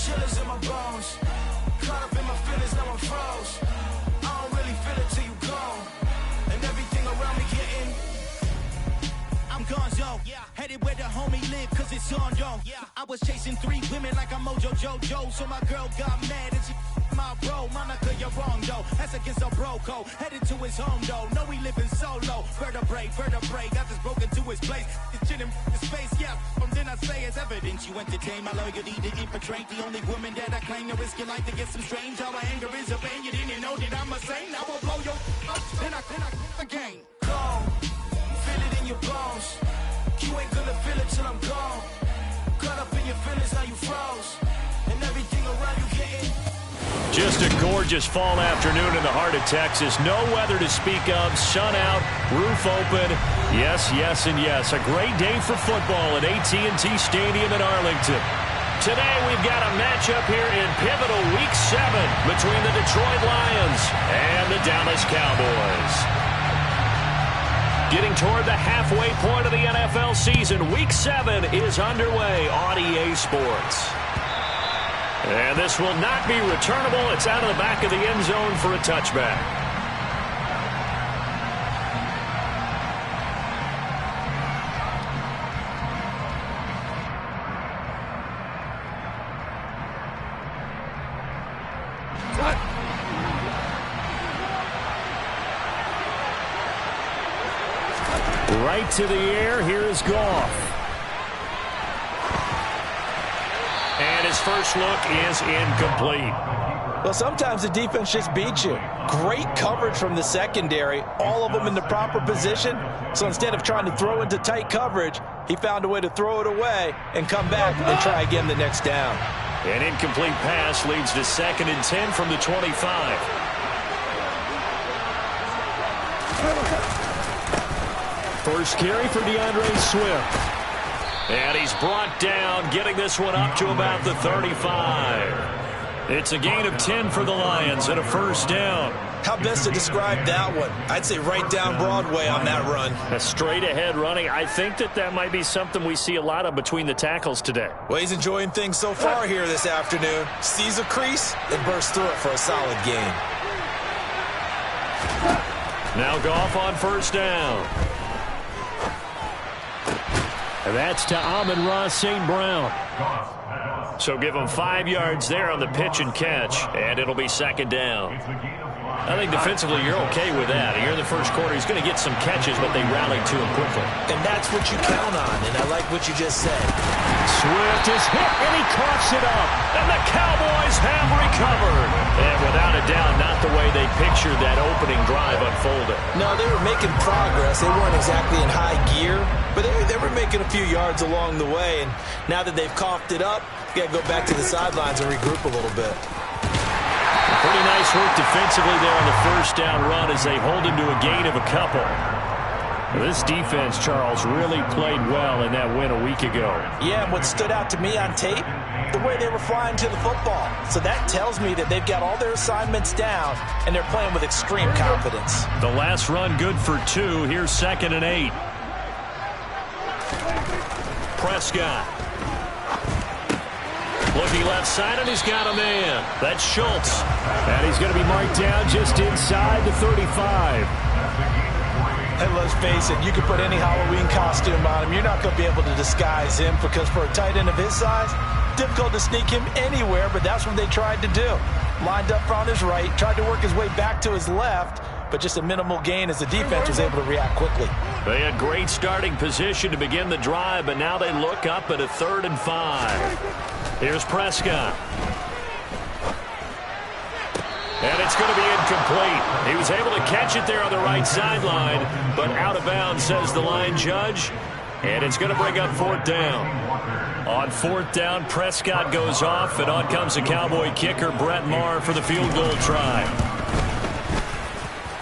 chillers in my bones. Caught up in my feelings, now I'm froze. I don't really feel it till you gone. And everything around me getting. I'm gonzo, headed where the homie live, cause it's on, yo. I was chasing 3 women like I'm Mojo Jojo, so my girl got mad and she my bro. Monica, you're wrong, though. That's against a bro code. Headed to his home, though. No, we living solo. Vertebrae, got this broken to his place. It's chin in space, yeah. From then I say it's evidence you entertain my loyalty to infiltrate. The only woman that I claim to risk your life to get some strange. How my anger is a pain. You didn't know that I'm a saint. I will blow your up. Then I again. Gone. Feel it in your bones. You ain't gonna feel it till I'm gone. Caught up in your feelings, now you froze. And everything around you getting. Just a gorgeous fall afternoon in the heart of Texas. No weather to speak of. Sun out, roof open. Yes, yes, and yes. A great day for football at AT&T Stadium in Arlington. Today we've got a matchup here in pivotal Week 7 between the Detroit Lions and the Dallas Cowboys. Getting toward the halfway point of the NFL season, Week 7 is underway on EA Sports. And this will not be returnable. It's out of the back of the end zone for a touchback. Right to the air. Here is Goff. And his first look is incomplete. Well, sometimes the defense just beats you. Great coverage from the secondary, all of them in the proper position. So instead of trying to throw into tight coverage, he found a way to throw it away and come back and try again the next down. An incomplete pass leads to 2nd and 10 from the 25. First carry for DeAndre Swift. And he's brought down, getting this one up to about the 35. It's a gain of 10 for the Lions and a first down. How best to describe that one? I'd say right down Broadway on that run. A straight-ahead running. I think that might be something we see a lot of between the tackles today. Well, he's enjoying things so far here this afternoon. Sees a crease and bursts through it for a solid gain. Now Goff on first down. And that's to Amon-Ra St. Brown. So give him 5 yards there on the pitch and catch, and it'll be 2nd down. I think defensively you're okay with that. Here in the first quarter, he's going to get some catches, but they rallied to him quickly. And that's what you count on, and I like what you just said. Swift is hit, and he coughs it up. And the Cowboys have recovered. And without a doubt, not the way they pictured that opening drive unfolded. No, they were making progress. They weren't exactly in high gear, but they were making a few yards along the way. And now that they've coughed it up, you got to go back to the sidelines and regroup a little bit. Pretty nice work defensively there on the first down run as they hold him to a gain of a couple. This defense, Charles, really played well in that win a week ago. Yeah, and what stood out to me on tape, the way they were flying to the football. So that tells me that they've got all their assignments down, and they're playing with extreme confidence. The last run good for 2. Here's 2nd and 8. Prescott. Looking left side, and he's got a man. That's Schultz. And he's going to be marked down just inside the 35. And let's face it, you can put any Halloween costume on him. You're not going to be able to disguise him because for a tight end of his size, difficult to sneak him anywhere, but that's what they tried to do. Lined up on his right, tried to work his way back to his left, but just a minimal gain as the defense was able to react quickly. They had great starting position to begin the drive, but now they look up at a 3rd and 5. Here's Prescott. And it's going to be incomplete. He was able to catch it there on the right sideline, but out of bounds, says the line judge. And it's going to bring up 4th down. On 4th down, Prescott goes off, and on comes the Cowboy kicker, Brett Maher, for the field goal try.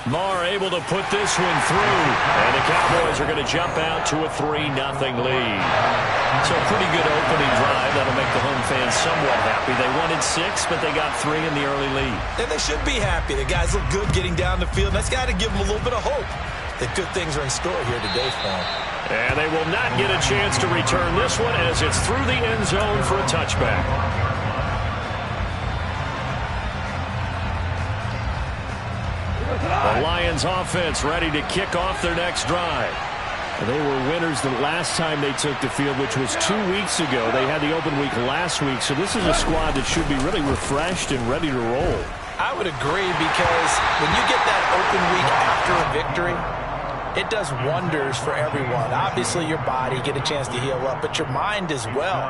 Maher able to put this one through, and the Cowboys are going to jump out to a 3-0 lead. So a pretty good opening drive. That'll make the home fans somewhat happy. They wanted 6, but they got 3 in the early lead. And they should be happy. The guys look good getting down the field. That's got to give them a little bit of hope that good things are in store here today for them. And they will not get a chance to return this one as it's through the end zone for a touchback. time. The Lions offense ready to kick off their next drive. They were winners the last time they took the field, which was 2 weeks ago. They had the open week last week, so this is a squad that should be really refreshed and ready to roll. I would agree, because when you get that open week after a victory, it does wonders for everyone. Obviously, your body, get a chance to heal up, but your mind as well.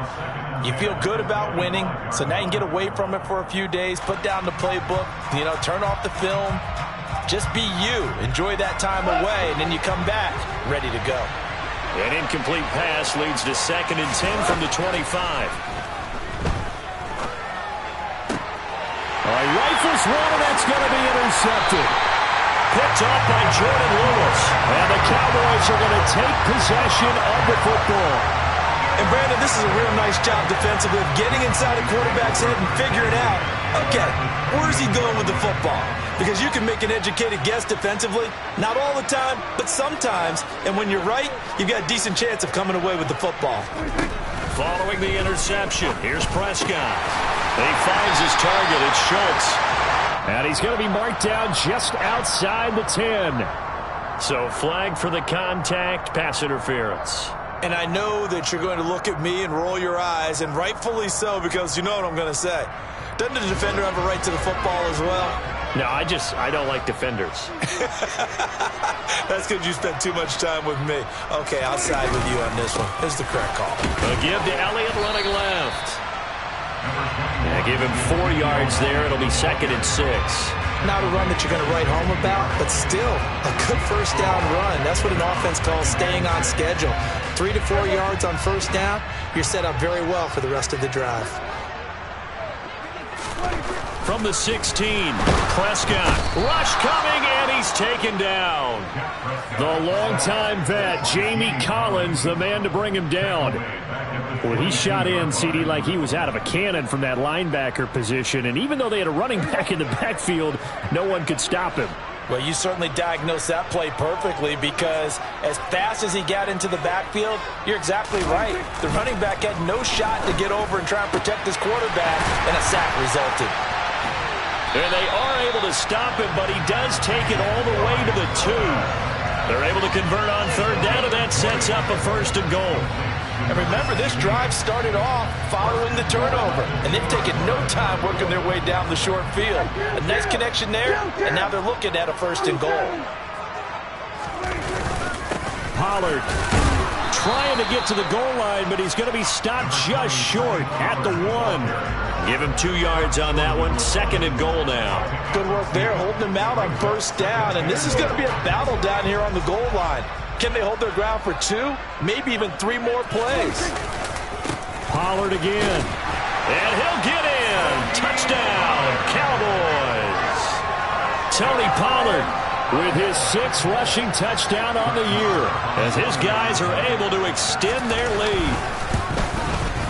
You feel good about winning, so now you can get away from it for a few days, put down the playbook, turn off the film. Just be you. Enjoy that time away, and then you come back ready to go. An incomplete pass leads to 2nd and 10 from the 25. Rifles one, and that's going to be intercepted. Picked off by Jordan Lewis. And the Cowboys are going to take possession of the football. And Brandon, this is a real nice job defensively of getting inside a quarterback's head and figuring out, okay, where's he going with the football? Because you can make an educated guess defensively. Not all the time, but sometimes. And when you're right, you've got a decent chance of coming away with the football. Following the interception, here's Prescott. He finds his target. It's Schultz. And he's going to be marked down just outside the 10. So flag for the contact, pass interference. And I know that you're going to look at me and roll your eyes, and rightfully so, because you know what I'm going to say. Doesn't the defender have a right to the football as well? No, I don't like defenders. That's because you spent too much time with me. Okay, I'll side with you on this one. Here's the correct call. A give to Elliott running left. Yeah, give him 4 yards there. It'll be 2nd and 6. Not a run that you're going to write home about, but still a good first down run. That's what an offense calls staying on schedule. 3 to 4 yards on first down, you're set up very well for the rest of the drive. From the 16, Prescott. Rush coming, and he's taken down. The longtime vet, Jamie Collins, the man to bring him down. Well, he shot in, CD, like he was out of a cannon from that linebacker position. And even though they had a running back in the backfield, no one could stop him. Well, you certainly diagnosed that play perfectly, because as fast as he got into the backfield, you're exactly right. The running back had no shot to get over and try and protect his quarterback, and a sack resulted. And they are able to stop him, but he does take it all the way to the 2. They're able to convert on 3rd down, and that sets up a 1st and goal. And remember, this drive started off following the turnover, and they've taken no time working their way down the short field. A nice connection there, and now they're looking at a 1st and goal. Pollard trying to get to the goal line, but he's going to be stopped just short at the 1. Give him 2 yards on that one. 2nd and goal now. Good work there, holding him out on first down, and this is going to be a battle down here on the goal line. Can they hold their ground for 2, maybe even 3 more plays? Pollard again. And he'll get in. Touchdown, Cowboys. Tony Pollard with his 6th rushing touchdown on the year, as his guys are able to extend their lead.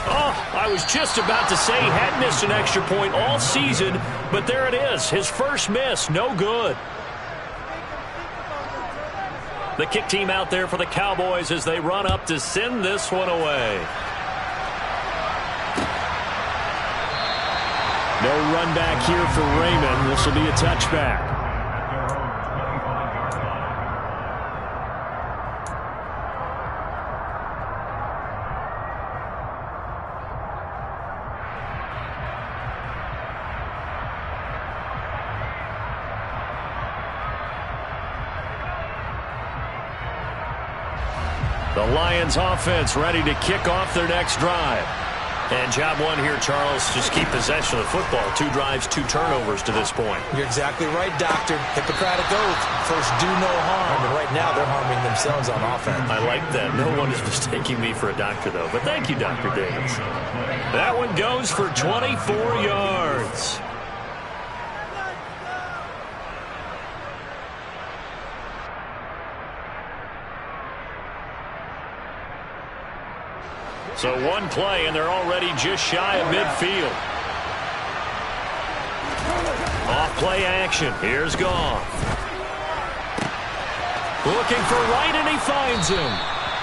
Oh, I was just about to say he had missed an extra point all season, but there it is. His first miss, no good. The kick team out there for the Cowboys as they run up to send this one away. No run back here for Raymond. This will be a touchback. The Lions offense ready to kick off their next drive. And job one here, Charles, just keep possession of the football. 2 drives, 2 turnovers to this point. You're exactly right, Doctor. Hippocratic oath. First, do no harm. And right now, they're harming themselves on offense. I like that. No one is mistaking me for a doctor, though. But thank you, Dr. Davis. That one goes for 24 yards. So 1 play, and they're already just shy of midfield. Off-play action. Here's Goff. Looking for Wright, and he finds him.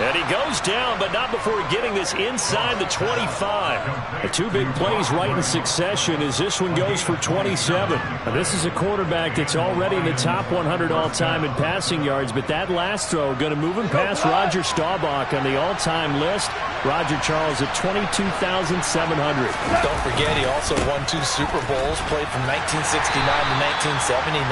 And he goes down, but not before getting this inside the 25. The two big plays right in succession as this one goes for 27. Now, this is a quarterback that's already in the top 100 all-time in passing yards, but that last throw going to move him past Roger Staubach on the all-time list. Roger Charles at 22,700. Don't forget, he also won 2 Super Bowls, played from 1969 to 1979.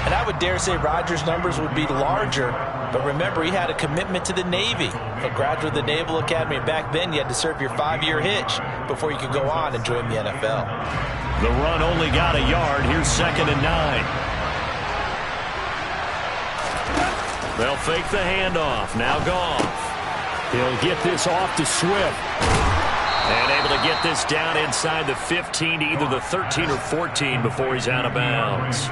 And I would dare say Roger's numbers would be larger, but remember, he had a commitment to the Navy, a graduate of the Naval Academy. Back then, you had to serve your 5-year hitch before you could go on and join the NFL. The run only got a yard. Here's 2nd and 9. They'll fake the handoff. Now Goff. He'll get this off to Swift. And able to get this down inside the 15 to either the 13 or 14 before he's out of bounds.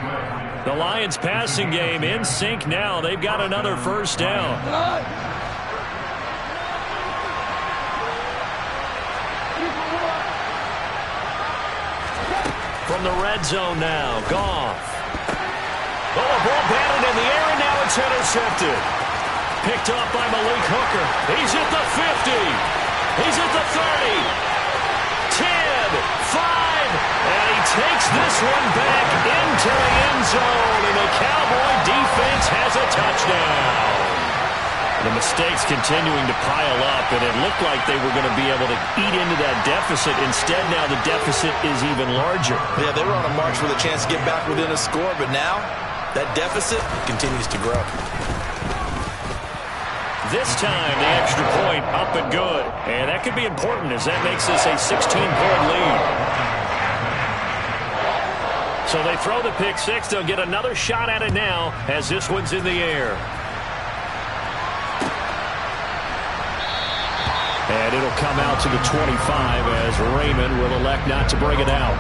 The Lions passing game in sync now. They've got another first down. From the red zone now, Goff. Oh, a ball batted in the air, and now it's intercepted. Picked up by Malik Hooker. He's at the 50. He's at the 30. 10, 5. And he takes this one back into the end zone, and the Cowboy defense has a touchdown. The mistakes continuing to pile up, and it looked like they were going to be able to eat into that deficit. Instead, now the deficit is even larger. Yeah, they were on a march with a chance to get back within a score, but now that deficit continues to grow. This time, the extra point up and good. And that could be important as that makes this a 16-point lead. So they throw the pick six. They'll get another shot at it now as this one's in the air. And it'll come out to the 25 as Raymond will elect not to bring it out.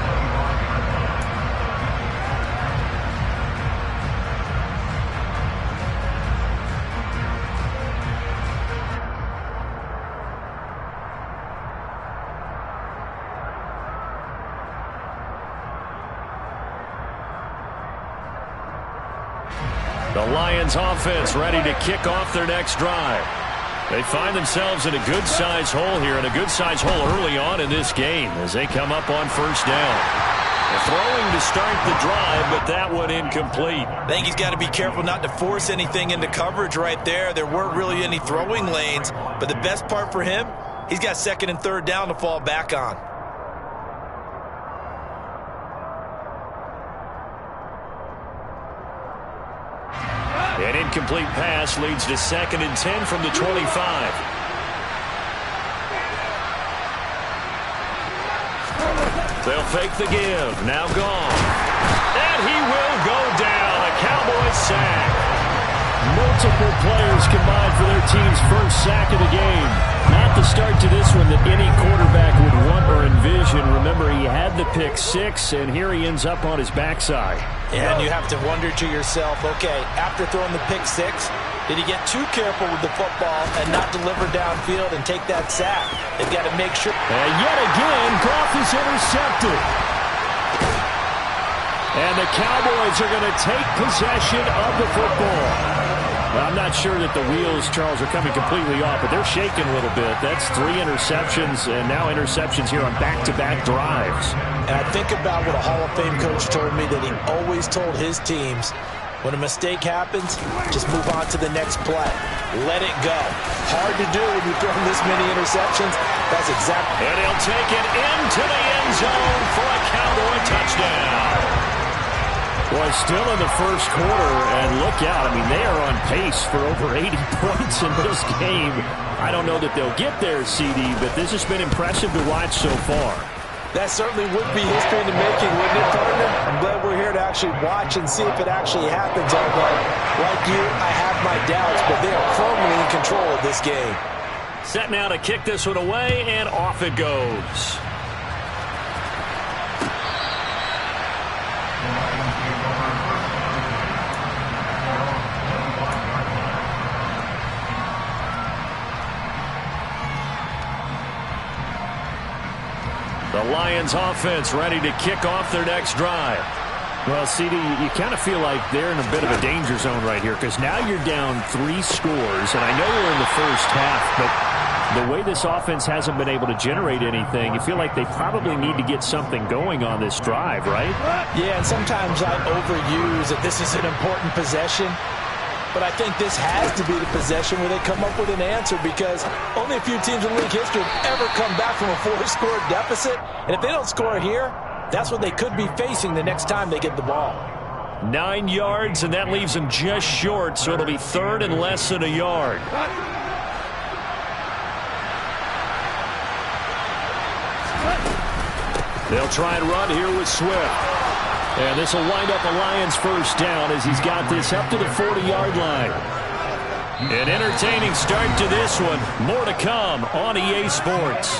The Lions offense ready to kick off their next drive. They find themselves in a good-sized hole here, and a good-sized hole early on in this game as they come up on first down. They're throwing to start the drive, but that one incomplete. I think he's got to be careful not to force anything into coverage right there. There weren't really any throwing lanes, but the best part for him, he's got 2nd and 3rd down to fall back on. An incomplete pass leads to 2nd and 10 from the 25. They'll fake the give. Now gone. And he will go down. A Cowboys sack. Multiple players combined for their team's first sack of the game. Not the start to this one that any quarterback would want or envision. Remember, he had the pick six, and here he ends up on his backside. And you have to wonder to yourself, okay, after throwing the pick six, did he get too careful with the football and not deliver downfield and take that sack? They've got to make sure. And yet again, Goff is intercepted. And the Cowboys are going to take possession of the football. Well, I'm not sure that the wheels, Charles, are coming completely off, but they're shaking a little bit. That's 3 interceptions, and now interceptions here on back-to-back drives. And I think about what a Hall of Fame coach told me, that he always told his teams, when a mistake happens, just move on to the next play. Let it go. Hard to do when you've thrown this many interceptions. That's exactly. And he'll take it into the end zone for a Cowboy touchdown. Boy, still in the first quarter, and look out. I mean, they are on pace for over 80 points in this game. I don't know that they'll get there, CD, but this has been impressive to watch so far. That certainly would be history in the making, wouldn't it, partner? I'm glad we're here to actually watch and see if it actually happens. Although, like you, I have my doubts, but they are firmly in control of this game. Set now to kick this one away, and off it goes. The Lions offense ready to kick off their next drive. Well, CD, you kind of feel like they're in a bit of a danger zone right here because now you're down 3 scores, and I know we're in the first half, but the way this offense hasn't been able to generate anything, you feel like they probably need to get something going on this drive, right? Yeah, and sometimes I overuse that this is an important possession, but I think this has to be the possession where they come up with an answer because only a few teams in league history have ever come back from a 4-score deficit, and if they don't score here, that's what they could be facing the next time they get the ball. 9 yards, and that leaves them just short, so it'll be 3rd and less than a yard. They'll try and run here with Swift. And this will wind up a Lions first down as he's got this up to the 40-yard line. An entertaining start to this one. More to come on EA Sports.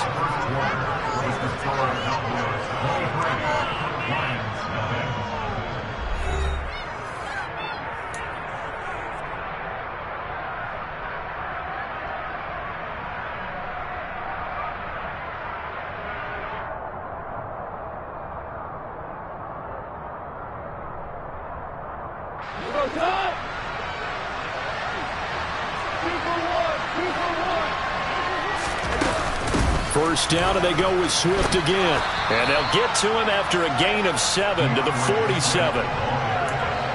First down, and they go with Swift again. And they'll get to him after a gain of 7 to the 47.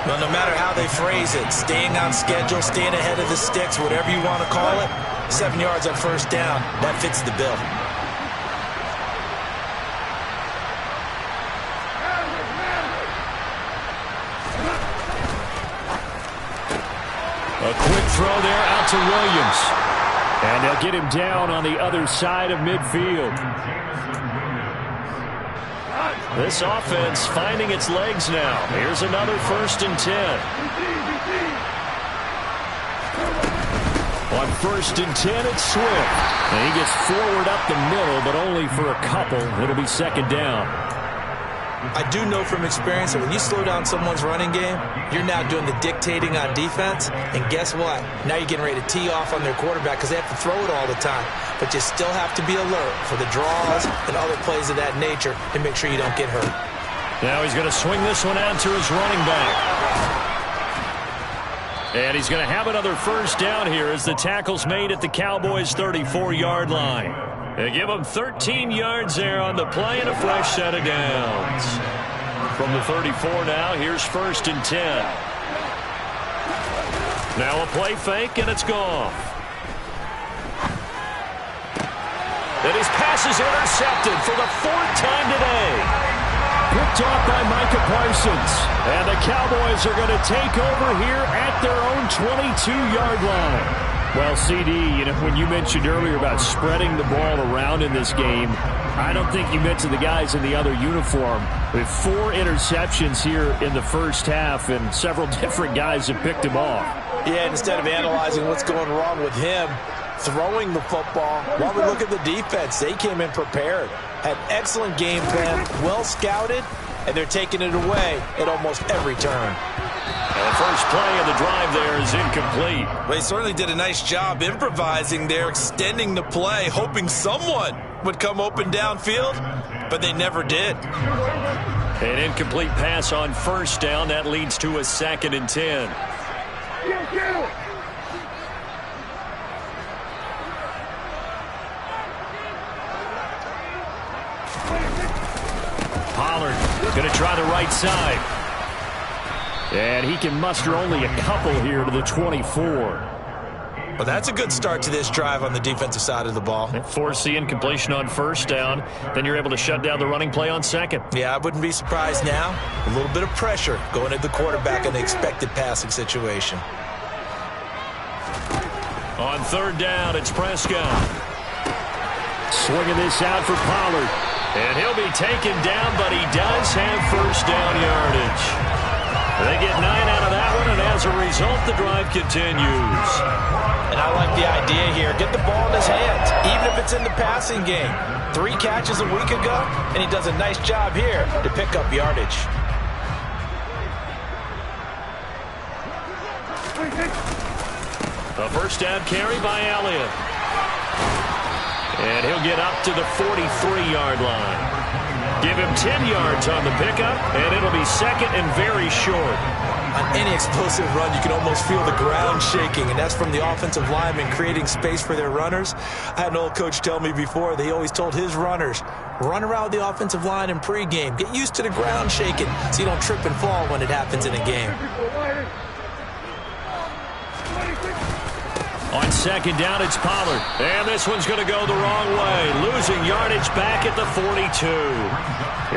Well, no matter how they phrase it, staying on schedule, staying ahead of the sticks, whatever you want to call it, 7 yards on first down, that fits the bill. A quick throw there out to Williams. And they'll get him down on the other side of midfield. This offense finding its legs now. Here's another 1st and 10. On 1st and 10, it's Swift. And he gets forward up the middle, but only for a couple. It'll be 2nd down. I do know from experience that when you slow down someone's running game, you're now doing the dictating on defense. And guess what? Now you're getting ready to tee off on their quarterback because they have to throw it all the time. But you still have to be alert for the draws and other plays of that nature to make sure you don't get hurt. Now he's going to swing this one out to his running back. And he's going to have another first down here as the tackle's made at the Cowboys' 34-yard line. They give him 13 yards there on the play and a fresh set of downs. From the 34 now, here's 1st and 10. Now a play fake, and it's gone. And his pass is intercepted for the 4th time today. Picked off by Micah Parsons. And the Cowboys are going to take over here at their own 22-yard line. Well, CD, you know, when you mentioned earlier about spreading the ball around in this game, I don't think you meant to the guys in the other uniform. With 4 interceptions here in the first half, and several different guys have picked him off. Yeah, and instead of analyzing what's going wrong with him throwing the football, while we look at the defense, they came in prepared. Had excellent game plan, well scouted, and they're taking it away at almost every turn. And the first play of the drive there is incomplete. Well, he certainly did a nice job improvising there, extending the play, hoping someone would come open downfield, but they never did. An incomplete pass on first down. That leads to a 2nd and 10. Pollard going to try the right side. And he can muster only a couple here to the 24. Well, that's a good start to this drive on the defensive side of the ball. Force the incompletion on first down. Then you're able to shut down the running play on 2nd. Yeah, I wouldn't be surprised now. A little bit of pressure going at the quarterback in the expected passing situation. On 3rd down, it's Prescott. Swinging this out for Pollard. And he'll be taken down, but he does have first down yardage. They get 9 out of that one, and as a result, the drive continues. And I like the idea here. Get the ball in his hands, even if it's in the passing game. 3 catches a week ago, and he does a nice job here to pick up yardage. A first down carry by Elliott. And he'll get up to the 43-yard line. Give him 10 yards on the pickup, and it'll be second and very short. On any explosive run, you can almost feel the ground shaking, and that's from the offensive linemen creating space for their runners. I had an old coach tell me before, they always told his runners, run around the offensive line in pregame. Get used to the ground shaking so you don't trip and fall when it happens in a game. On second down, it's Pollard. And this one's going to go the wrong way. Losing yardage back at the 42.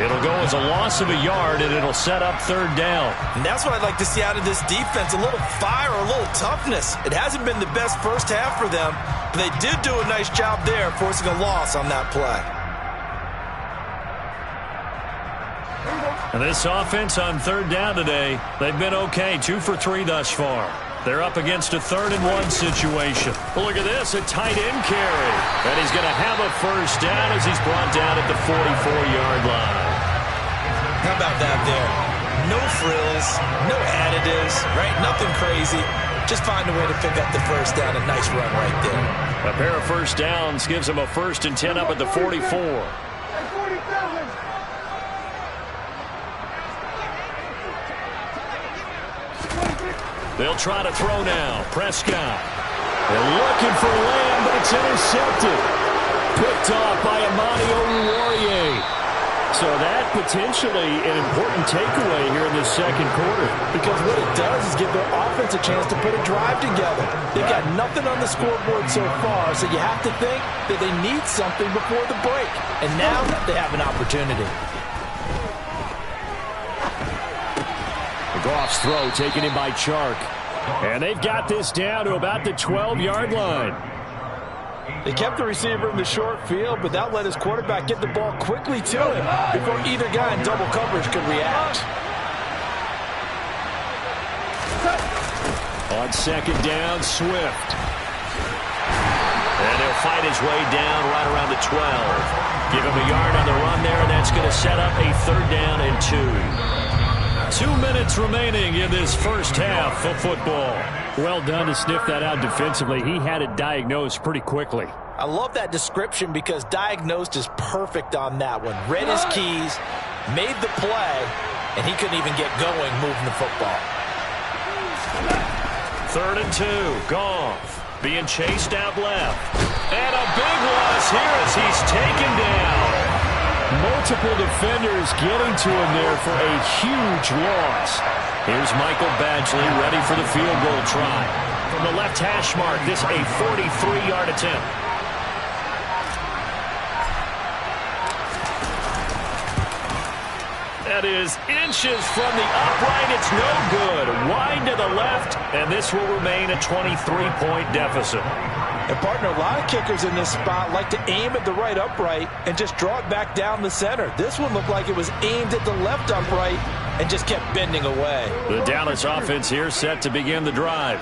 It'll go as a loss of a yard, and it'll set up third down. And that's what I'd like to see out of this defense, a little fire, a little toughness. It hasn't been the best first half for them, but they did do a nice job there, forcing a loss on that play. And this offense on third down today, they've been okay, 2 for 3 thus far. They're up against a 3rd-and-1 situation. Well, look at this, a tight end carry. And he's going to have a first down as he's brought down at the 44-yard line. How about that there? No frills, no additives, right? Nothing crazy. Just find a way to pick up the first down. A nice run right there. A pair of first downs gives him a 1st and 10 up at the 44. They'll try to throw now. Prescott. They're looking for Lamb, but it's intercepted. Picked off by Amani Oruwariye. So that potentially an important takeaway here in the second quarter. Because what it does is give their offense a chance to put a drive together. They've got nothing on the scoreboard so far, so you have to think that they need something before the break. And now they have an opportunity. Goff's throw taken in by Chark. And they've got this down to about the 12-yard line. They kept the receiver in the short field, but that let his quarterback get the ball quickly to him before either guy in double coverage could react. On second down, Swift. And he'll fight his way down right around the 12. Give him a yard on the run there, and that's going to set up a 3rd down and 2. 2 minutes remaining in this first half of football. Well done to sniff that out defensively. He had it diagnosed pretty quickly. I love that description because diagnosed is perfect on that one. Read his keys, made the play, and he couldn't even get going moving the football. 3rd and 2. Goff being chased out left. And a big loss here as he's taken down. Multiple defenders getting to him there for a huge loss. Here's Michael Badgley ready for the field goal try. From the left hash mark, this a 43-yard attempt. That is inches from the upright. It's no good. Wide to the left, and this will remain a 23-point deficit. And, partner, a lot of kickers in this spot like to aim at the right upright and just draw it back down the center. This one looked like it was aimed at the left upright and just kept bending away. The Dallas offense here set to begin the drive.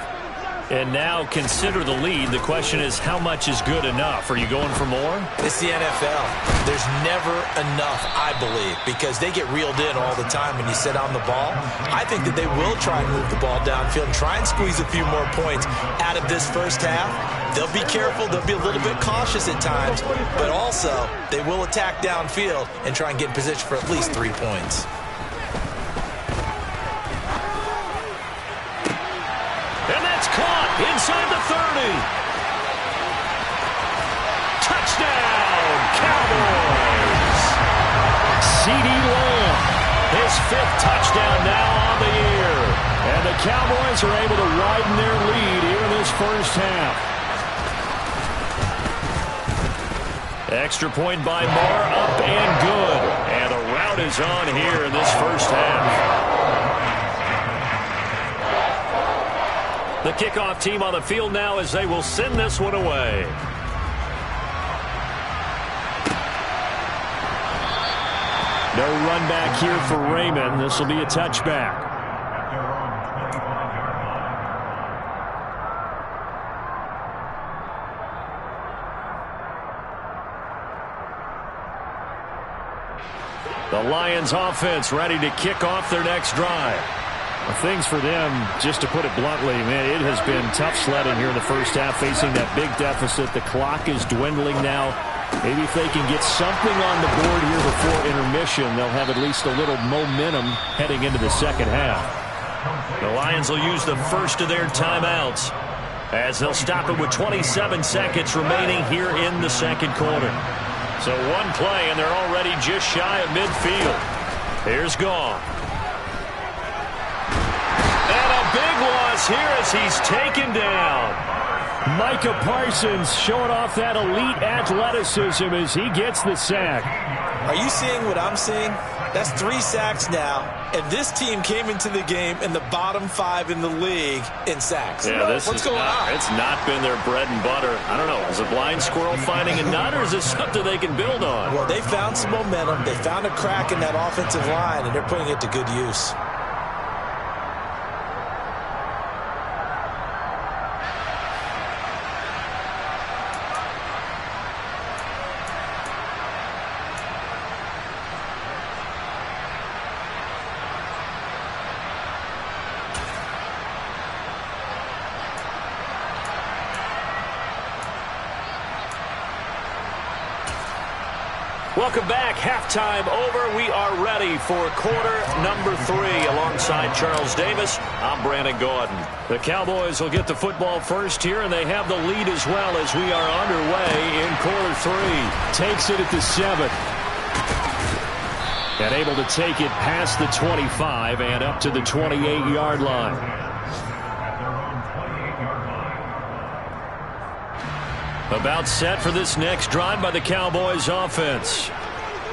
And now consider the lead. The question is, how much is good enough? Are you going for more? It's the NFL. There's never enough, I believe, because they get reeled in all the time when you sit on the ball. I think that they will try and move the ball downfield and try and squeeze a few more points out of this first half. They'll be careful. They'll be a little bit cautious at times, but also they will attack downfield and try and get in position for at least 3 points. And that's caught inside the 30. Touchdown, Cowboys. CeeDee Lamb, his 5th touchdown now on the year. And the Cowboys are able to widen their lead here in this first half. Extra point by Moore, up and good. And the rout is on here in this first half. The kickoff team on the field now as they will send this one away. No run back here for Raymond. This will be a touchback. The Lions offense ready to kick off their next drive. Things for them, just to put it bluntly, man, it has been tough sledding here in the first half, facing that big deficit. The clock is dwindling now. Maybe if they can get something on the board here before intermission, they'll have at least a little momentum heading into the second half. The Lions will use the first of their timeouts as they'll stop it with 27 seconds remaining here in the second quarter. So one play, and they're already just shy of midfield. Here's Goff. And a big loss here as he's taken down. Micah Parsons showing off that elite athleticism as he gets the sack. Are you seeing what I'm seeing? That's 3 sacks now, and this team came into the game in the bottom 5 in the league in sacks. Yeah, What's going on? It's not been their bread and butter. I don't know. Is a blind squirrel finding a nut, or is this something they can build on? Well, they found some momentum. They found a crack in that offensive line, and they're putting it to good use. Welcome back. Halftime over. We are ready for quarter number 3. Alongside Charles Davis, I'm Brandon Gaudin. The Cowboys will get the football first here, and they have the lead as well as we are underway in quarter 3. Takes it at the 7. And able to take it past the 25 and up to the 28-yard line. About set for this next drive by the Cowboys offense.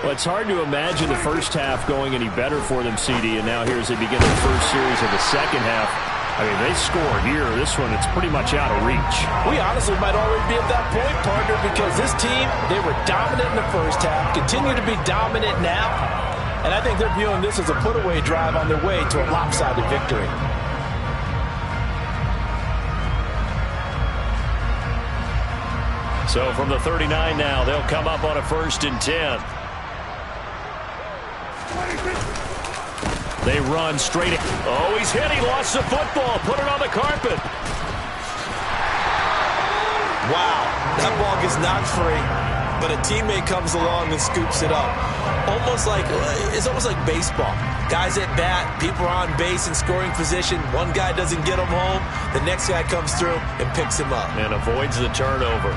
Well, it's hard to imagine the first half going any better for them, CD, and now here as they begin their first series of the second half. I mean, they score here. This one, it's pretty much out of reach. We honestly might already be at that point, partner, because this team, they were dominant in the first half, continue to be dominant now, and I think they're viewing this as a put-away drive on their way to a lopsided victory. So from the 39 now, they'll come up on a 1st and 10. They run straight. Oh, he's hit. He lost the football. Put it on the carpet. Wow, that ball gets knocked free, but a teammate comes along and scoops it up. It's almost like baseball. Guys at bat, people are on base in scoring position. One guy doesn't get him home. The next guy comes through and picks him up. And avoids the turnover.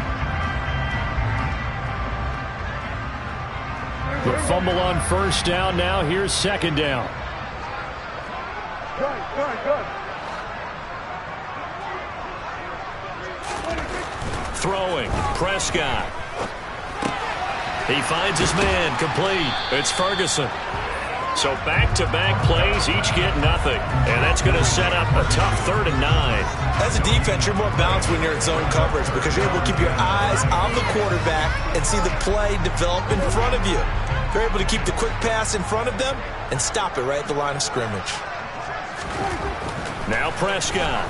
The fumble on 1st down. Now here's 2nd down. Throwing. Prescott. He finds his man. Complete. It's Ferguson. So back-to-back plays, each get nothing. And that's going to set up a tough 3rd and 9. As a defense, you're more balanced when you're in zone coverage because you're able to keep your eyes on the quarterback and see the play develop in front of you. You're able to keep the quick pass in front of them and stop it right at the line of scrimmage. Now Prescott.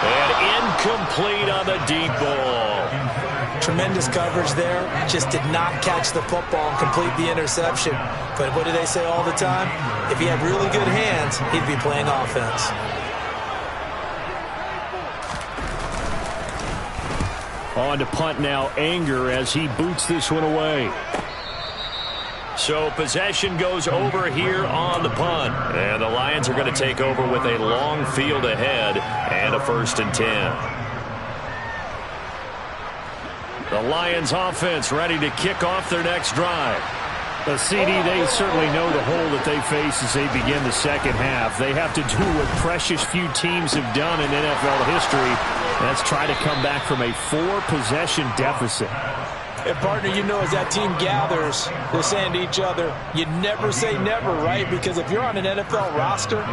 And incomplete on the deep ball. Tremendous coverage there. Just did not catch the football and complete the interception. But what do they say all the time? If he had really good hands, he'd be playing offense. On to punt now, Anger as he boots this one away. So possession goes over here on the punt. And the Lions are going to take over with a long field ahead and a 1st and 10. The Lions offense ready to kick off their next drive. The CD, they certainly know the hole that they face as they begin the second half. They have to do what precious few teams have done in NFL history. That's try to come back from a 4-possession deficit. And, partner, you know, as that team gathers, they're saying to each other, you never say never, right? Because if you're on an NFL roster,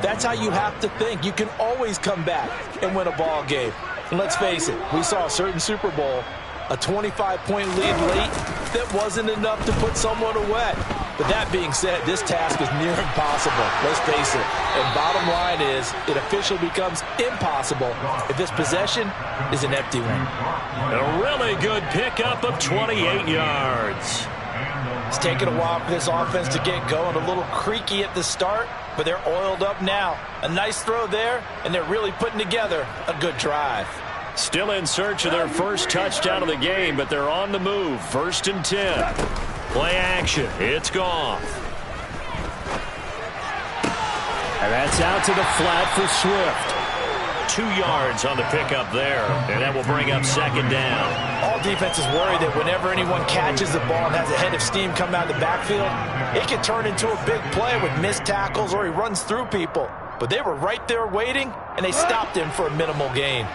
that's how you have to think. You can always come back and win a ball game. And let's face it, we saw a certain Super Bowl, a 25-point lead late, that wasn't enough to put someone away. But that being said, this task is near impossible. Let's face it. And bottom line is, it officially becomes impossible if this possession is an empty one. A really good pickup of 28 yards. It's taken a while for this offense to get going. A little creaky at the start, but they're oiled up now. A nice throw there, and they're really putting together a good drive. Still in search of their first touchdown of the game, but they're on the move. 1st and 10. Play action. It's Goff. And that's out to the flat for Swift. 2 yards on the pickup there, and that will bring up 2nd down. All defenses worry that whenever anyone catches the ball and has a head of steam come out of the backfield, it can turn into a big play with missed tackles or he runs through people. But they were right there waiting, and they stopped him for a minimal gain.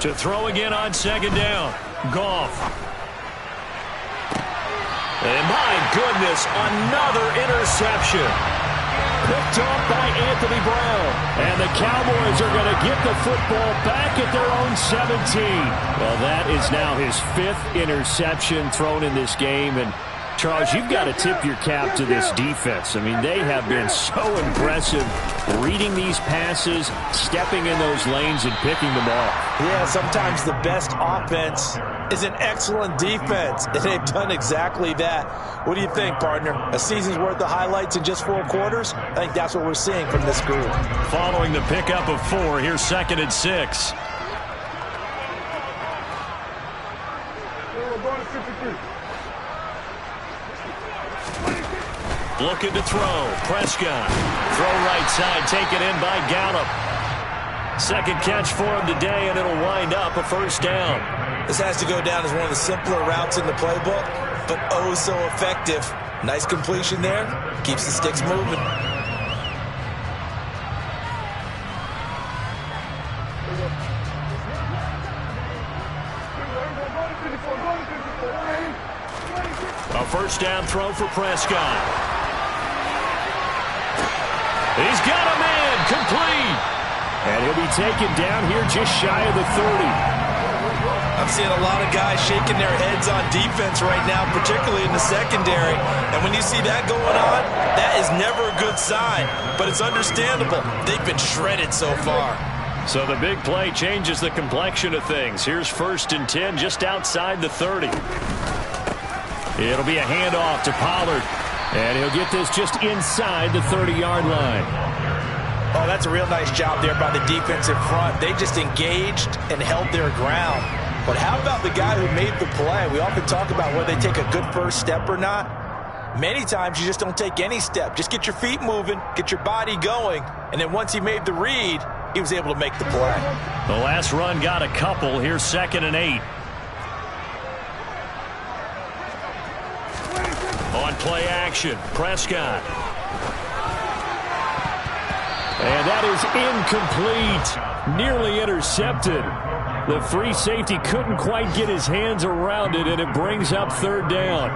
To throw again on 2nd down. Goff. And my goodness, another interception. Picked off by Anthony Brown. And the Cowboys are going to get the football back at their own 17. Well, that is now his 5th interception thrown in this game. And Charles, you've got to tip your cap to this defense. I mean, they have been so impressive reading these passes, stepping in those lanes, and picking them off. Yeah, sometimes the best offense is an excellent defense, and they've done exactly that. What do you think, partner? A season's worth of highlights in just 4 quarters? I think that's what we're seeing from this group. Following the pickup of 4, here's 2nd and 6. Looking to throw. Prescott. Throw right side, taken in by Gallup. 2nd catch for him today, and it'll wind up a 1st down. This has to go down as one of the simpler routes in the playbook, but oh so effective. Nice completion there. Keeps the sticks moving. A 1st down throw for Prescott. He's got a man, complete. And he'll be taken down here just shy of the 30. I'm seeing a lot of guys shaking their heads on defense right now, particularly in the secondary. And when you see that going on, that is never a good sign. But it's understandable. They've been shredded so far. So the big play changes the complexion of things. Here's 1st and 10 just outside the 30. It'll be a handoff to Pollard. And he'll get this just inside the 30-yard line. Oh, that's a real nice job there by the defensive front. They just engaged and held their ground. But how about the guy who made the play? We often talk about whether they take a good first step or not. Many times you just don't take any step. Just get your feet moving, get your body going, and then once he made the read, he was able to make the play. The last run got a couple. Here's 2nd and 8. On play action, Prescott. And that is incomplete. Nearly intercepted. The free safety couldn't quite get his hands around it, and it brings up 3rd down.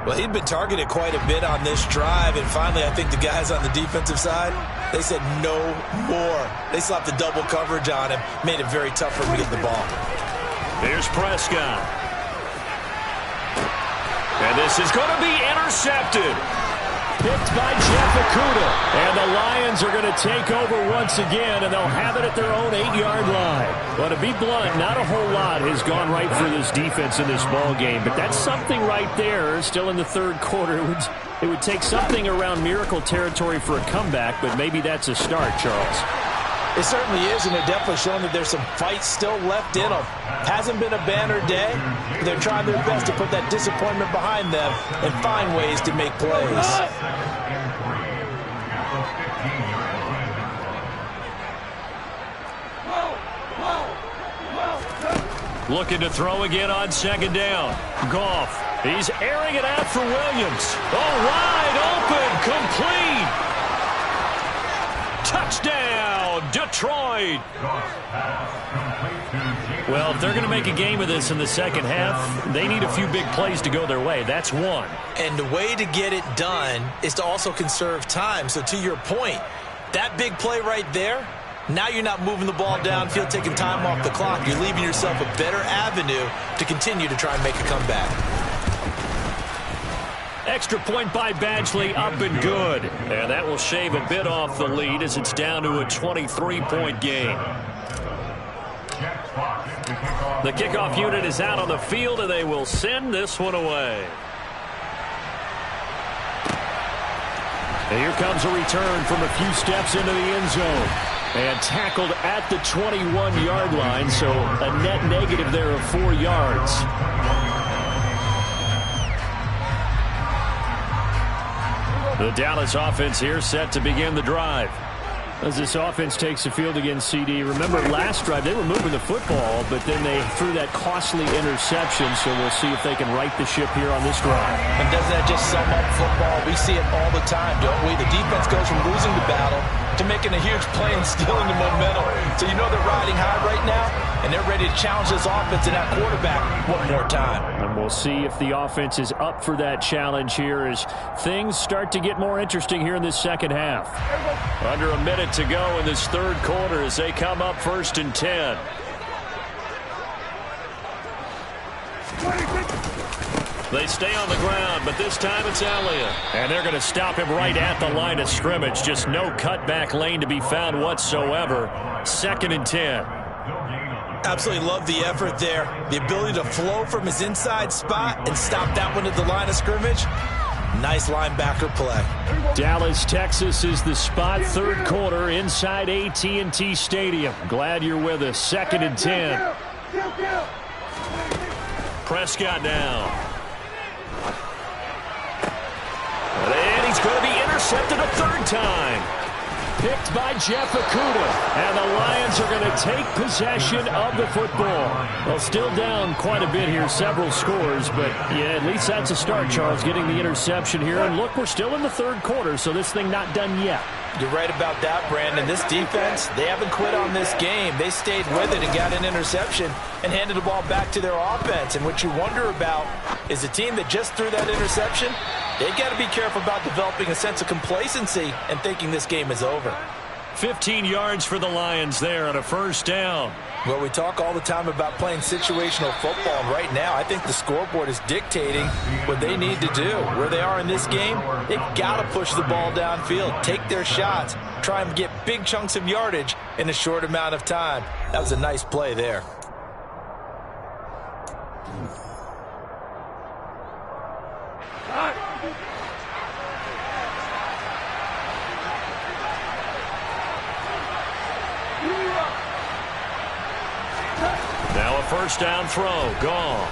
Well, he'd been targeted quite a bit on this drive, and finally I think the guys on the defensive side, they said no more. They slapped the double coverage on him, made it very tough for him to get the ball. Here's Prescott. And this is going to be intercepted. Picked by Jeff Okudah. And the Lions are going to take over once again, and they'll have it at their own 8-yard line. Well, to be blunt, not a whole lot has gone right for this defense in this ball game, but that's something right there. Still in the 3rd quarter. It would take something around miracle territory for a comeback, but maybe that's a start, Charles. It certainly is, and they're definitely showing that there's some fight still left in them. Hasn't been a banner day, but they're trying their best to put that disappointment behind them and find ways to make plays. Looking to throw again on 2nd down. Goff. He's airing it out for Williams. Oh, wide open, complete. Touchdown, Detroit. Well, if they're going to make a game of this in the 2nd half, they need a few big plays to go their way. That's one. And the way to get it done is to also conserve time. So to your point, that big play right there, now you're not moving the ball downfield, taking time off the clock. You're leaving yourself a better avenue to continue to try and make a comeback. Extra point by Badgley, up and good. And that will shave a bit off the lead as it's down to a 23-point game. The kickoff unit is out on the field, and they will send this one away. And here comes a return from a few steps into the end zone. And tackled at the 21-yard line, so a net negative there of 4 yards. The Dallas offense here set to begin the drive. As this offense takes the field against CD, remember last drive they were moving the football, but then they threw that costly interception, so we'll see if they can right the ship here on this drive. And doesn't that just sum up football? We see it all the time, don't we? The defense goes from losing the battle to making a huge play and stealing the momentum. So you know they're riding high right now, and they're ready to challenge this offense and that quarterback one more time. And we'll see if the offense is up for that challenge here as things start to get more interesting here in this second half. Under a minute to go in this third quarter as they come up 1st and 10. They stay on the ground, but this time it's Elliott. And they're going to stop him right at the line of scrimmage. Just no cutback lane to be found whatsoever. 2nd and 10. Absolutely love the effort there. The ability to flow from his inside spot and stop that one at the line of scrimmage. Nice linebacker play. Dallas, Texas is the spot. Third quarter inside AT&T Stadium. Glad you're with us. 2nd and 10. Prescott down. And he's going to be intercepted a third time. Picked by Jeff Okudah. And the Lions are going to take possession of the football. Well, still down quite a bit here, several scores, but yeah, at least that's a start, Charles, getting the interception here. And look, we're still in the third quarter, so this thing not done yet. You're right about that, Brandon. This defense, they haven't quit on this game. They stayed with it and got an interception and handed the ball back to their offense. And what you wonder about is a team that just threw that interception, they've got to be careful about developing a sense of complacency and thinking this game is over. 15 yards for the Lions there on a first down. Well, we talk all the time about playing situational football, and right now I think the scoreboard is dictating what they need to do. Where they are in this game, they've got to push the ball downfield, take their shots, try and get big chunks of yardage in a short amount of time. That was a nice play there. Now a first down throw. Goff.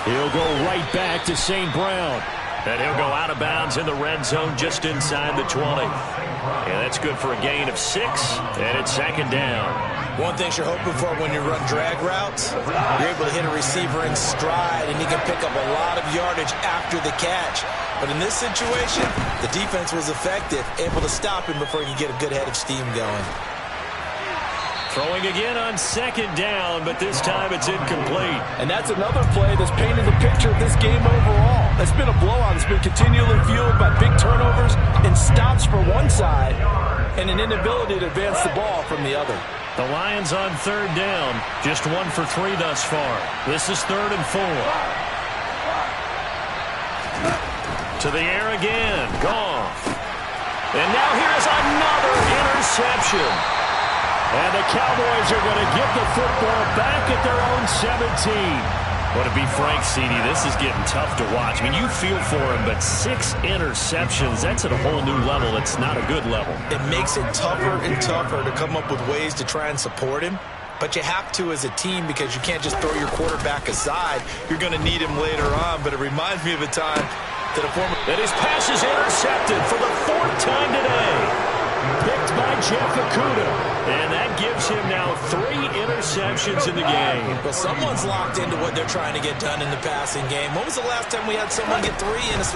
He'll go right back to St. Brown. And he'll go out of bounds in the red zone just inside the 20. Yeah, that's good for a gain of 6, and it's 2nd down. One thing you're hoping for when you run drag routes, you're able to hit a receiver in stride, and he can pick up a lot of yardage after the catch. But in this situation, the defense was effective, able to stop him before he could get a good head of steam going. Throwing again on 2nd down, but this time it's incomplete. And that's another play that's painted the picture of this game overall. It's been a blowout. It's been continually fueled by big turnovers and stops for one side and an inability to advance the ball from the other. The Lions on 3rd down, just 1 for 3 thus far. This is 3rd and 4. To the air again, Goff. And now here's another interception. And the Cowboys are going to get the football back at their own 17. Well, to be frank, CD, this is getting tough to watch. I mean, you feel for him, but 6 interceptions, that's at a whole new level. It's not a good level. It makes it tougher and tougher to come up with ways to try and support him. But you have to as a team because you can't just throw your quarterback aside. You're going to need him later on. But it reminds me of a time that his pass is intercepted for the 4th time today. Picked by Jeff Okudah. And that gives him now 3 interceptions in the game. Well, someone's locked into what they're trying to get done in the passing game. When was the last time we had someone get 3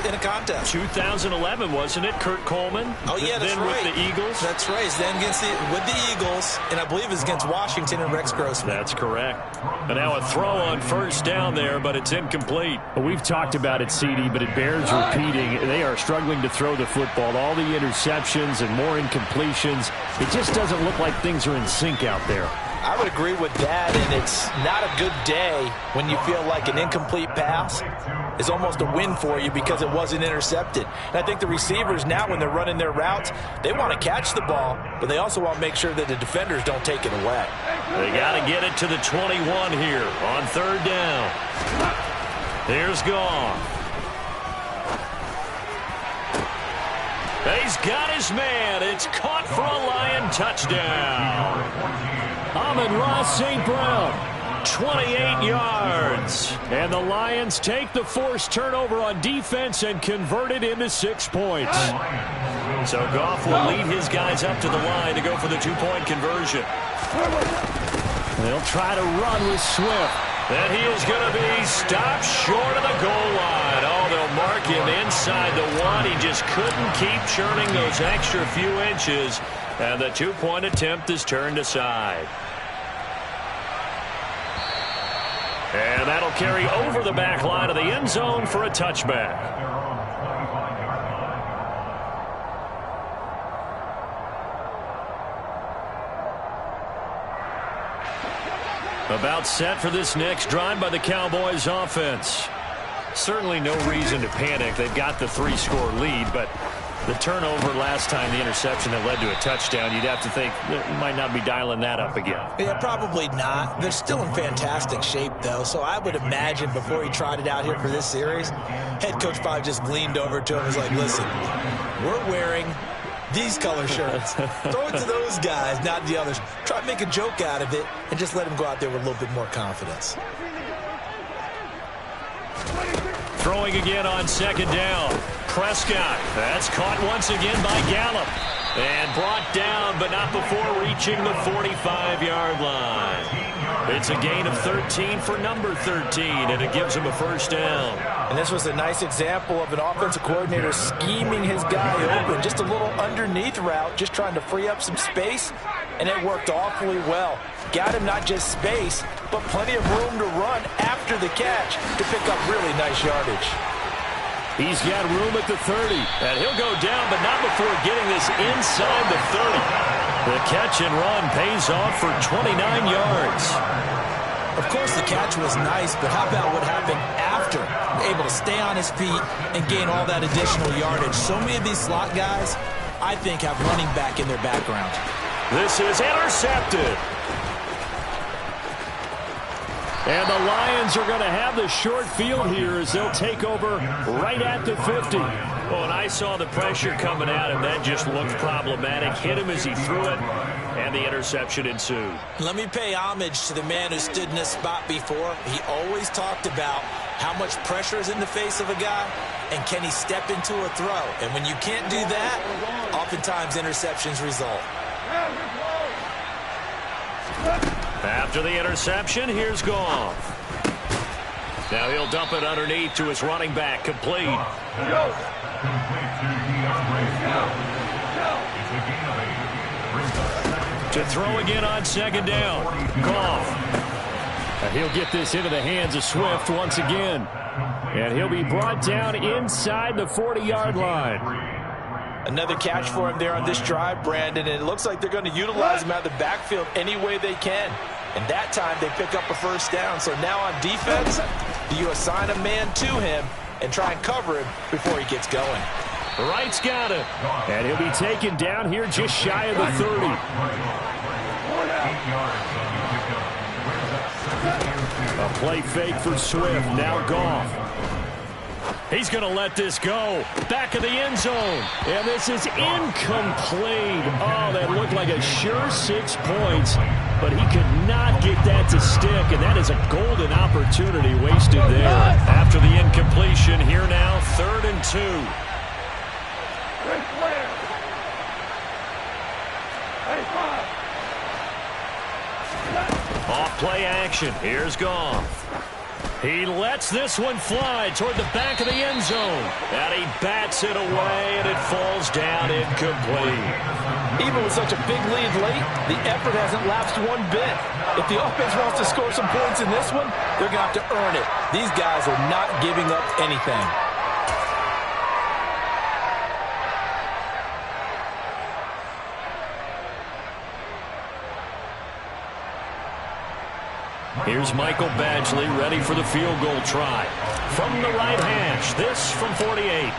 in a contest? 2011, wasn't it? Kurt Coleman? Oh, yeah, that's then right. With the Eagles? That's right. Then with the Eagles, and I believe it's against Washington and Rex Grossman. That's correct. And now a throw on 1st down there, but it's incomplete. Well, we've talked about it, CD, but it bears repeating. They are struggling to throw the football. All the interceptions and more incompletions. It just doesn't look like things are in sync out there. I would agree with that, and it's not a good day when you feel like an incomplete pass is almost a win for you because it wasn't intercepted. And I think the receivers now, when they're running their routes, they want to catch the ball, but they also want to make sure that the defenders don't take it away. They got to get it to the 21 here on 3rd down. Here's Goff. He's got his man. It's caught for a Lion touchdown. Amon-Ra St. Brown, 28 yards. And the Lions take the forced turnover on defense and convert it into 6 points. So Goff will lead his guys up to the line to go for the 2-point conversion. They'll try to run with Swift. And he is going to be stopped short of the goal line. Oh, they'll mark him inside the 1. He just couldn't keep churning those extra few inches. And the 2-point attempt is turned aside. And that'll carry over the back line of the end zone for a touchback. About set for this next drive by the Cowboys offense. Certainly no reason to panic. They've got the 3-score lead, but the turnover last time, the interception that led to a touchdown, you'd have to think that you might not be dialing that up again. Yeah, probably not. They're still in fantastic shape, though, so I would imagine before he tried it out here for this series, head coach probably just leaned over to him and was like, listen, we're wearing these color shirts. Throw it to those guys, not the others. Try to make a joke out of it and just let him go out there with a little bit more confidence. Throwing again on second down. Prescott. That's caught once again by Gallup. And brought down, but not before reaching the 45-yard line. It's a gain of 13 for number 13, and it gives him a first down. And this was a nice example of an offensive coordinator scheming his guy open. Just a little underneath route, just trying to free up some space, and it worked awfully well. Got him not just space, but plenty of room to run after the catch to pick up really nice yardage. He's got room at the 30, and he'll go down, but not before getting this inside the 30. The catch and run pays off for 29 yards. Of course, the catch was nice, but how about what happened after? Able to stay on his feet and gain all that additional yardage. So many of these slot guys, I think, have running back in their background. This is intercepted. And the Lions are going to have the short field here as they'll take over right at the 50. Well, and I saw the pressure coming at him. That just looked problematic. Hit him as he threw it, and the interception ensued. Let me pay homage to the man who stood in this spot before. He always talked about how much pressure is in the face of a guy, and can he step into a throw. And when you can't do that, oftentimes interceptions result. After the interception, here's Goff. Now he'll dump it underneath to his running back, complete. To throw again on second down. Goff. And he'll get this into the hands of Swift once again. And he'll be brought down inside the 40-yard line. Another catch for him there on this drive, Brandon, and it looks like they're going to utilize him out of the backfield any way they can. And that time they pick up a first down. So now on defense, do you assign a man to him and try and cover him before he gets going? Wright's got it. And he'll be taken down here just shy of the 30. A play fake for Swift. Now Goff. He's going to let this go. Back of the end zone. And this is incomplete. Oh, that looked like a sure 6 points. But he could not get that to stick. And that is a golden opportunity wasted there. After the incompletion, here now, 3rd and 2. Off play action. Here's Goff. He lets this one fly toward the back of the end zone. And he bats it away, and it falls down incomplete. Even with such a big lead late, the effort hasn't lapsed one bit. If the offense wants to score some points in this one, they're going to have to earn it. These guys are not giving up anything. Here's Michael Badgley ready for the field goal try. From the right hash, this from 48.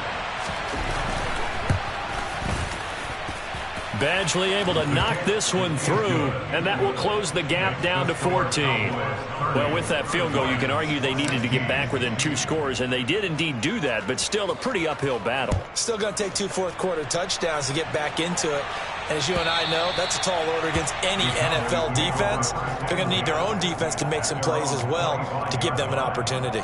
Badgley able to knock this one through, and that will close the gap down to 14. Well, with that field goal, you can argue they needed to get back within 2 scores, and they did indeed do that, but still a pretty uphill battle. Still going to take 2 fourth-quarter touchdowns to get back into it. And as you and I know, that's a tall order against any NFL defense. They're going to need their own defense to make some plays as well to give them an opportunity.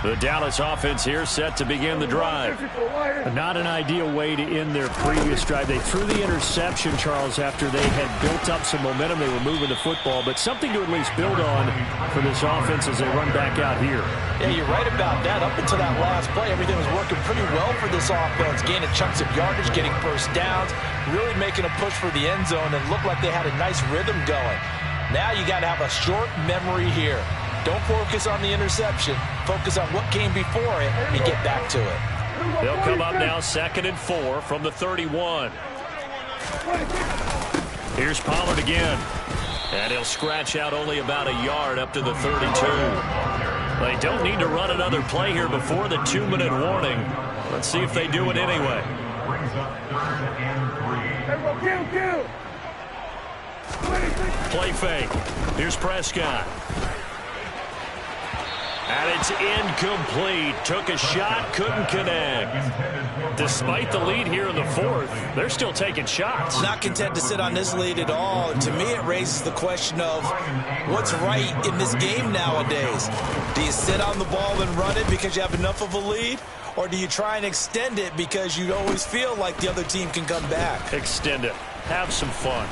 The Dallas offense here set to begin the drive. Not an ideal way to end their previous drive. They threw the interception, Charles, after they had built up some momentum. They were moving the football, but something to at least build on for this offense as they run back out here. Yeah, you're right about that. Up until that last play, everything was working pretty well for this offense. Gaining chunks of yardage, getting first downs, really making a push for the end zone, and looked like they had a nice rhythm going. Now you got to have a short memory here. Don't focus on the interception. Focus on what came before it and get back to it. They'll come up now 2nd and 4 from the 31. Here's Pollard again. And he'll scratch out only about a yard up to the 32. They don't need to run another play here before the 2-minute warning. Let's see if they do it anyway. Play fake. Here's Prescott. And it's incomplete. Took a shot, couldn't connect. Despite the lead here in the 4th, they're still taking shots. Not content to sit on this lead at all. To me, it raises the question of what's right in this game nowadays. Do you sit on the ball and run it because you have enough of a lead? Or do you try and extend it because you always feel like the other team can come back? Extend it. Have some fun.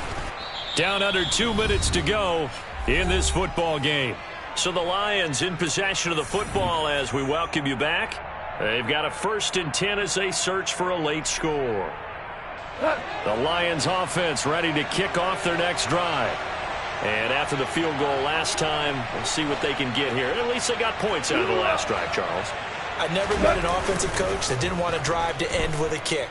Down under 2 minutes to go in this football game. So the Lions in possession of the football as we welcome you back. They've got a 1st and 10 as they search for a late score. The Lions offense ready to kick off their next drive. And after the field goal last time, we'll see what they can get here. At least they got points out of the last drive, Charles. I never met an offensive coach that didn't want to drive to end with a kick.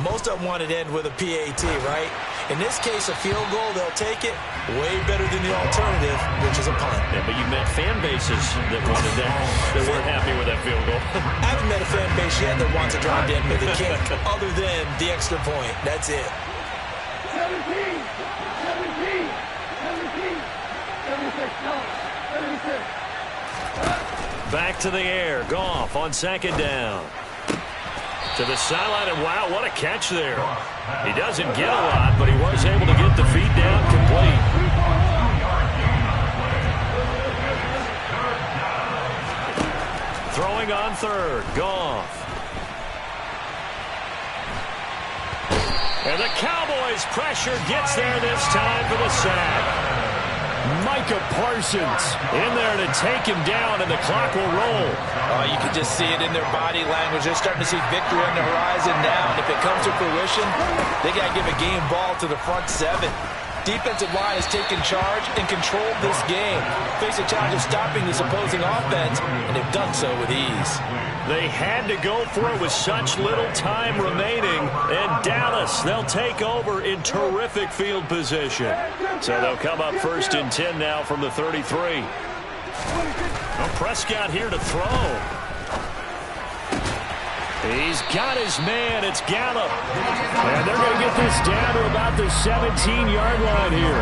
Most of them wanted to end with a PAT, right? In this case, a field goal, they'll take it way better than the alternative, which is a punt. Yeah, but you met fan bases that wanted that, that weren't happy with that field goal. I haven't met a fan base yet that wants to drive to end with a kick, other than the extra point. That's it. 17, 76. Back to the air. Goff on 2nd down. To the sideline, and wow, what a catch there. He doesn't get a lot, but he was able to get the feed down complete. Throwing on 3rd, Goff. And the Cowboys' pressure gets there this time for the sack. Micah Parsons in there to take him down, and the clock will roll. You can just see it in their body language. They're starting to see victory on the horizon now, and if it comes to fruition, they got to give a game ball to the front 7. Defensive line has taken charge and controlled this game. Face a challenge of stopping this opposing offense, and they've done so with ease. They had to go for it with such little time remaining, and Dallas, they'll take over in terrific field position. So they'll come up 1st and 10 now from the 33. Well, Prescott here to throw. He's got his man. It's Gallup. And they're going to get this down to about the 17-yard line here.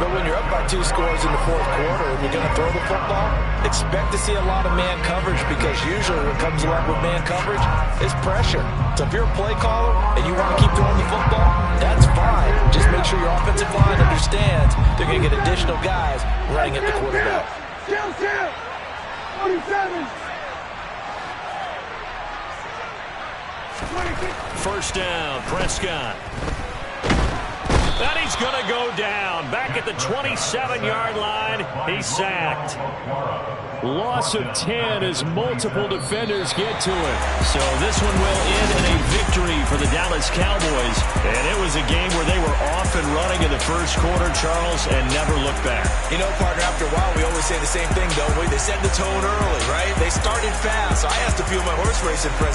But when you're up by 2 scores in the 4th quarter and you're going to throw the football, expect to see a lot of man coverage, because usually what comes along with man coverage is pressure. So if you're a play caller and you want to keep throwing the football, that's fine. Just make sure your offensive line understands they're going to get additional guys running at the quarterback. Still, 47. 1st down, Prescott. And he's going to go down. Back at the 27-yard line, he's sacked. Loss of 10 as multiple defenders get to it. So this one will end in a victory for the Dallas Cowboys. And it was a game where they were off and running in the 1st quarter, Charles, and never looked back. You know, partner, after a while, we always say the same thing, don't we? They set the tone early, right? They started fast, so I asked a few of my horse racing friends,